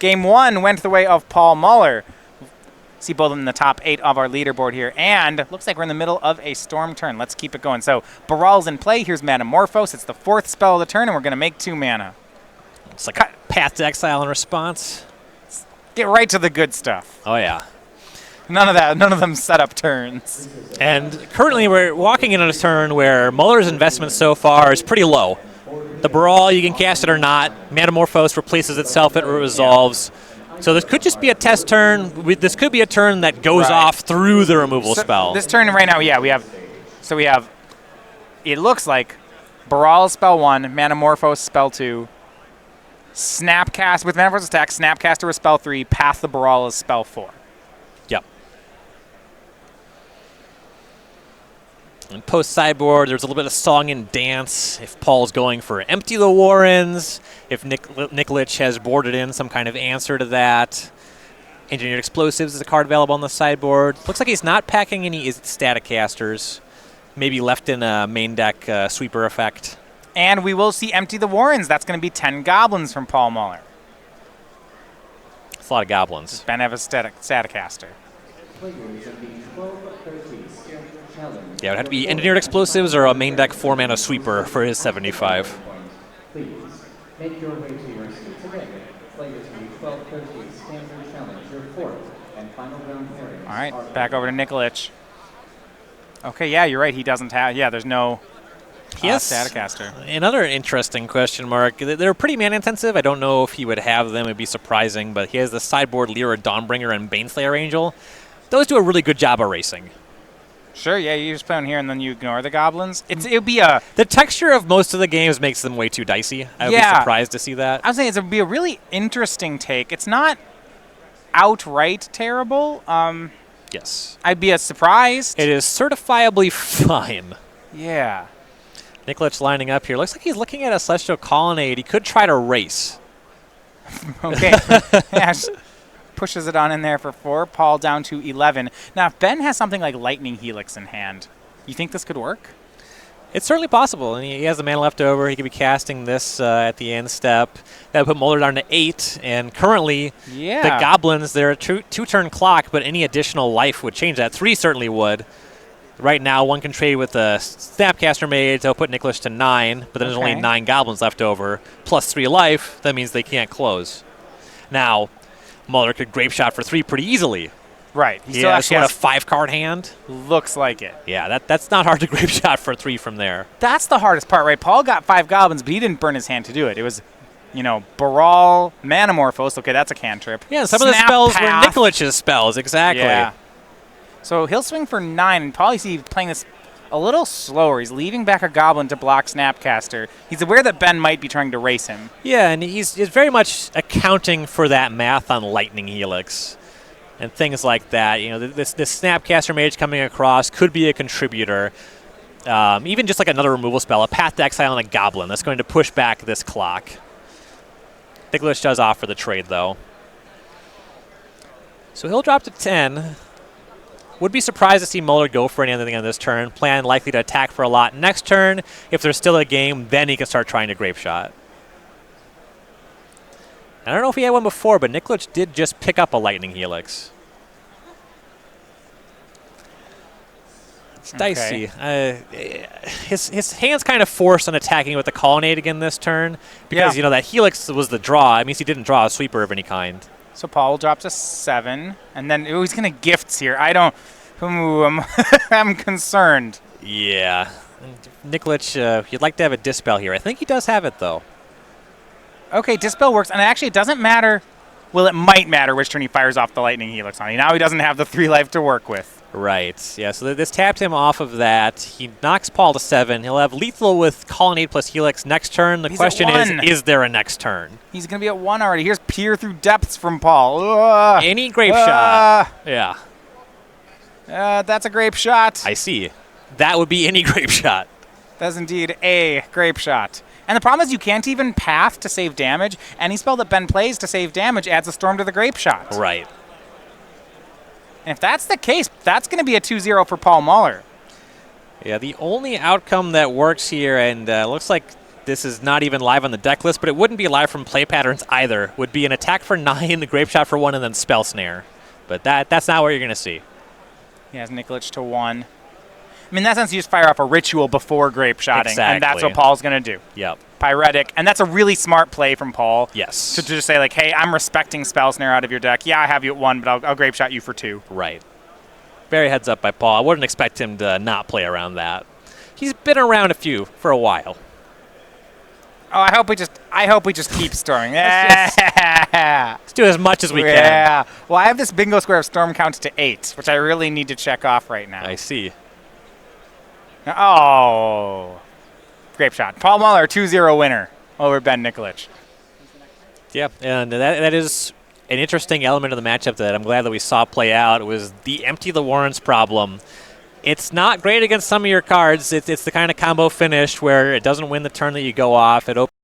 Game 1 went the way of Paul Muller. See both in the top 8 of our leaderboard here. And looks like we're in the middle of a storm turn. Let's keep it going. So Baral's in play. Here's Metamorphose. It's the 4th spell of the turn, and we're going to make 2 mana. It's like a Path to Exile in response. Get right to the good stuff. Oh, yeah. None of that. None of them set up turns. And currently we're walking in on a turn where Muller's investment so far is pretty low. The Baral, you can cast it or not. Metamorphose replaces itself, it resolves. So this could just be a test turn. This could be a turn that goes off through the removal spell. This turn right now, yeah, we have, it looks like Baral spell 1, Metamorphose spell 2, Snapcast, with Metamorphose attack, Snapcaster is spell 3, Path the Baral is spell 4. Yep. And post-sideboard, there's a little bit of song and dance. If Paul's going for Empty the Warrens, if Nikolich has boarded in some kind of answer to that. Engineered Explosives is a card available on the sideboard. Looks like he's not packing any Static Casters. Maybe left in a main deck sweeper effect. And we will see Empty the Warrens. That's going to be 10 goblins from Paul Muller. That's a lot of goblins. Ben have a Staticaster. Yeah, it would have to be Engineered Explosives or a main deck 4-mana sweeper for his 75. Please make your way to your seats again. Players will be 12:30 standard challenge, your 4th and final round areas. All right, back over to Nikolich. Okay, yeah, you're right. He doesn't have, there's no Staticaster. Another interesting question mark. They're pretty mana intensive. I don't know if he would have them. It'd be surprising, but he has the sideboard Lyra Dawnbringer and Baneslayer Angel. Those do a really good job of racing. Sure, yeah, you just put them here and then you ignore the goblins. It would be a... The texture of most of the games makes them way too dicey. I would be surprised to see that. I was saying it would be a really interesting take. It's not outright terrible. Yes. I'd be surprised. It is certifiably fine. Yeah. Nikolich lining up here. Looks like he's looking at a Celestial Colonnade. He could try to race. Okay. Ash pushes it on in there for 4. Paul down to 11. Now, if Ben has something like Lightning Helix in hand, you think this could work? It's certainly possible. And he has the mana left over. He could be casting this at the end step. That would put Muller down to 8. And currently, the Goblins, they're a 2-turn clock, but any additional life would change that. 3 certainly would. Right now, one can trade with the Snapcaster Mage. They'll put Nikolich to 9, but then there's only 9 Goblins left over. Plus 3 life, that means they can't close. Now, Muller could Grape Shot for 3 pretty easily. Right. He has a 5-card hand. Looks like it. Yeah, that's not hard to Grape Shot for 3 from there. That's the hardest part, right? Paul got 5 goblins, but he didn't burn his hand to do it. It was, Baral, Metamorphose. Okay, that's a cantrip. Yeah, some of the spells were Nikolich's spells, exactly. Yeah. So he'll swing for 9, and probably see playing this a little slower. He's leaving back a goblin to block Snapcaster. He's aware that Ben might be trying to race him. Yeah, and he's very much accounting for that math on Lightning Helix and things like that. This Snapcaster Mage coming across could be a contributor. Even just like another removal spell, a Path to Exile and a Goblin. That's going to push back this clock. Nikolich does offer the trade, though. So he'll drop to 10. Would be surprised to see Muller go for anything on this turn. Plan likely to attack for a lot next turn. If there's still a game, then he can start trying to Grape Shot. I don't know if he had one before, but Nikolich did just pick up a Lightning Helix. It's dicey. His hand's kind of forced on attacking with the Colonnade again this turn because, that Helix was the draw. It means he didn't draw a sweeper of any kind. So Paul will drop to 7, and then he's going to gifts here. I'm concerned. Yeah. Nikolich, you'd like to have a Dispel here. I think he does have it, though. Okay, Dispel works, and actually it doesn't matter. Well, it might matter which turn he fires off the Lightning Helix on. Now he doesn't have the 3 life to work with. Right. Yeah, so this taps him off of that. He knocks Paul to 7. He'll have lethal with Colonnade plus Helix next turn. The question is there a next turn? He's going to be at 1 already. Here's Peer Through Depths from Paul. Any Grape Shot. Yeah. That's a Grape Shot. I see. That would be any Grape Shot. That's indeed a Grape Shot. And the problem is you can't even Path to save damage. Any spell that Ben plays to save damage adds a Storm to the Grape Shot. Right. And if that's the case, that's going to be a 2-0 for Paul Muller. Yeah, the only outcome that works here, and looks like this is not even live on the deck list, but it wouldn't be live from play patterns either. Would be an attack for 9, the Grape Shot for 1, and then Spell Snare. But that's not what you're going to see. He has Nikolich to 1. I mean, in that sense, you just fire off a ritual before Grape Shotting, exactly. and that's what Paul's going to do. Yep. Pyretic, and that's a really smart play from Paul. Yes. To just say, like, hey, I'm respecting Spell Snare out of your deck. Yeah, I have you at 1, but I'll Grape Shot you for 2. Right. Very heads up by Paul. I wouldn't expect him to not play around that. He's been around a few for a while. Oh, I hope we just keep storming. Let's do as much as we can. Yeah. Well, I have this bingo square of storm count to 8, which I really need to check off right now. I see. Oh. Grape Shot. Paul Muller, 2-0 winner over Ben Nikolich. Yeah, and that is an interesting element of the matchup that I'm glad that we saw play out. It was the empty the warrants problem. It's not great against some of your cards. It's the kind of combo finish where it doesn't win the turn that you go off. It